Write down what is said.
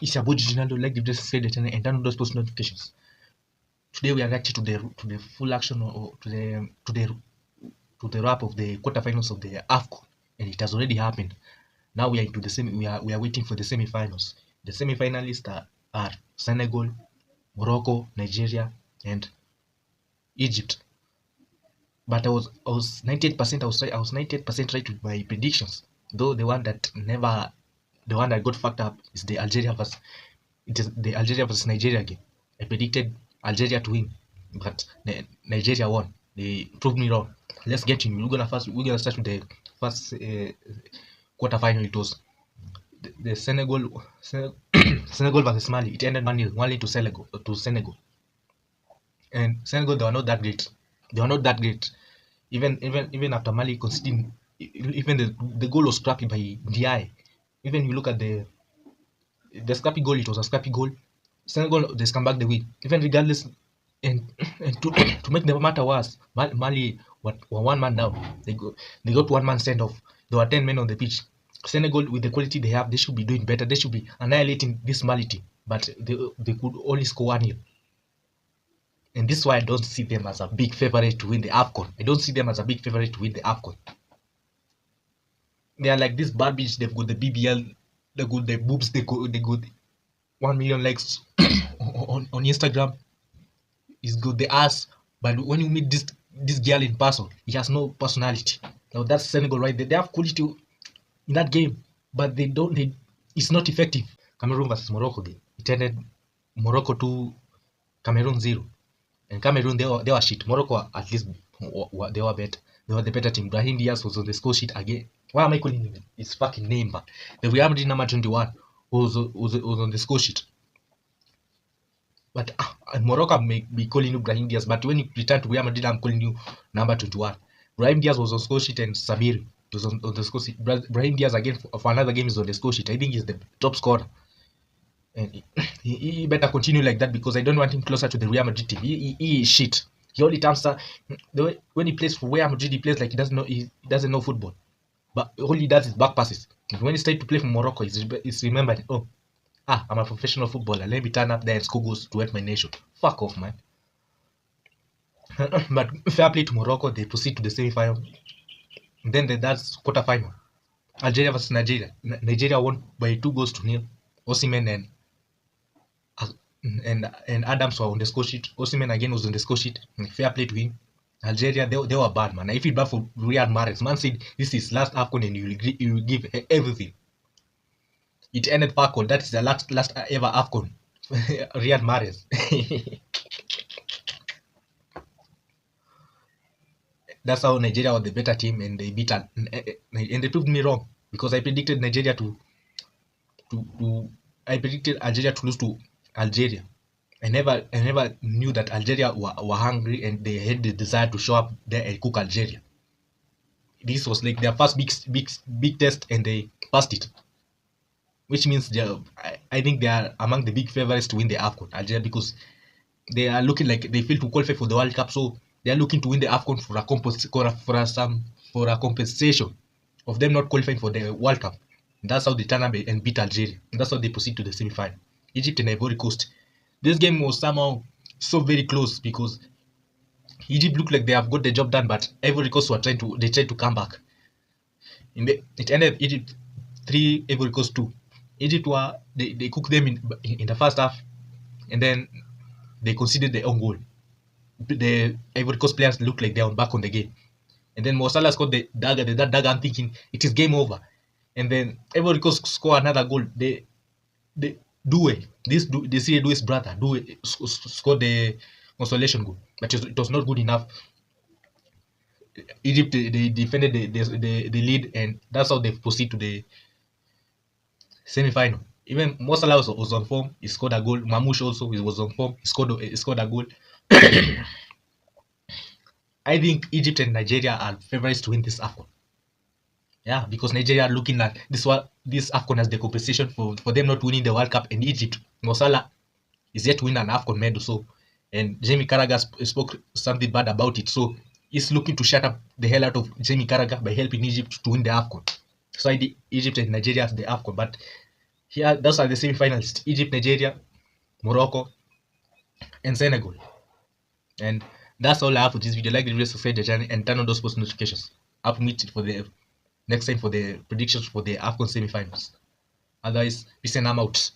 It's about Ronaldo, like they've just said it, and turn on those post notifications. Today we are reacting to the full action or to the wrap of the quarterfinals of the Afcon, and it has already happened. Now we are into the semi. We are waiting for the semifinals. The semifinalists are Senegal, Morocco, Nigeria, and Egypt. But I was 98%. I was 98% right with my predictions. Though the one that got fucked up is the Algeria versus Nigeria game. I predicted Algeria to win, but Nigeria won. They proved me wrong. Let's get in. We're gonna start with the first quarterfinal. It was the Senegal versus Mali. It ended 1-0 to Senegal. And Senegal, they were not that great. They were not that great. Even after Mali conceding, even the goal was scrappy by Ndiaye. Even you look at the scrappy goal, it was a scrappy goal. Senegal, they come back the win. Even regardless, and to make the matter worse, Mali were one man down. They got one man sent off. There were 10 men on the pitch. Senegal, with the quality they have, they should be doing better. They should be annihilating this Mali team, but they could only score 1-0. And this is why I don't see them as a big favorite to win the Afcon. I don't see them as a big favorite to win the Afcon. They are like this bad bitch. They've got the BBL, they got the boobs, they got 1 million likes on Instagram. He's got the ass, but when you meet this girl in person, he has no personality. Now that's Senegal right there. They have quality in that game, but it's not effective. Cameroon versus Morocco game. It ended Morocco 2, Cameroon 0. And Cameroon, they were shit. Morocco, at least, they were better. They were the better team. Brahim Díaz was on the score sheet again. Why am I calling him his fucking name, man? The Real Madrid number 21 was on the score sheet. But Morocco may be calling you Brahim Díaz, but when you return to Real Madrid, I'm calling you number 21. Brahim Díaz was on score sheet and Saibari was on the score sheet. Brahim Díaz again for another game is on the score sheet. I think he's the top scorer. And he better continue like that because I don't want him closer to the Real Madrid team. He is shit. He only turns when he plays for Real Madrid, he plays like he doesn't know football. But all he does is back passes. And when he started to play for Morocco, he's remembered, oh, I'm a professional footballer. Let me turn up there and score goals to help my nation. Fuck off, man. But fair play to Morocco, they proceed to the semi-final. Then that's quarter-final. Algeria versus Nigeria. Nigeria won by 2-0. Osimhen and Adams were on the score sheet. Osimhen again was on the score sheet. Fair play to him. Algeria, they were bad, man. I feel bad for Riyad Mahrez. Man said this is last Afcon and you will give everything. It ended backward. That is the last ever Afcon. Riyad Mahrez. That's how Nigeria was the better team, and they beat and they proved me wrong because I predicted Nigeria I predicted Algeria to lose to Algeria. I never knew that Algeria were hungry and they had the desire to show up there and cook Algeria. This was like their first big test and they passed it. Which means I think they are among the big favorites to win the Afcon, Algeria, because they are looking like they fail to qualify for the World Cup, so they are looking to win the Afcon for a compensation of them not qualifying for the World Cup. And that's how they turn up and beat Algeria. And that's how they proceed to the semi-final. Egypt and Ivory Coast. This game was somehow so very close because Egypt looked like they have got the job done, but Ivory Coast were tried to come back. It ended Egypt 3, Ivory Coast 2. Egypt they cooked them in the first half, and then they conceded their own goal. The Ivory Coast players looked like they're back on the game, and then Mo Salah scored the dagger. I'm thinking it is game over, and then Ivory Coast score another goal. They Doué's brother Doué scored the consolation goal, but it was not good enough. Egypt they defended the lead, and that's how they proceed to the semi-final. Even Mo Salah was on form. He scored a goal. Mamouche also was on form. He scored a goal. I think Egypt and Nigeria are favorites to win this Afcon. Yeah, because Nigeria are looking at this Afcon as the compensation for them not winning the World Cup, and Egypt, Mo Salah is yet to win an Afcon medal. So, and Jamie Carragher spoke something bad about it. So he's looking to shut up the hell out of Jamie Carragher by helping Egypt to win the Afcon. So I did Egypt and Nigeria as the Afcon, but Here, those are the semi-finalists: Egypt, Nigeria, Morocco, and Senegal. And that's all I have for this video. Like the video, subscribe the channel, and turn on those post notifications. I'll meet for the next time for the predictions for the Afcon semi-finals. Otherwise, peace and I'm out.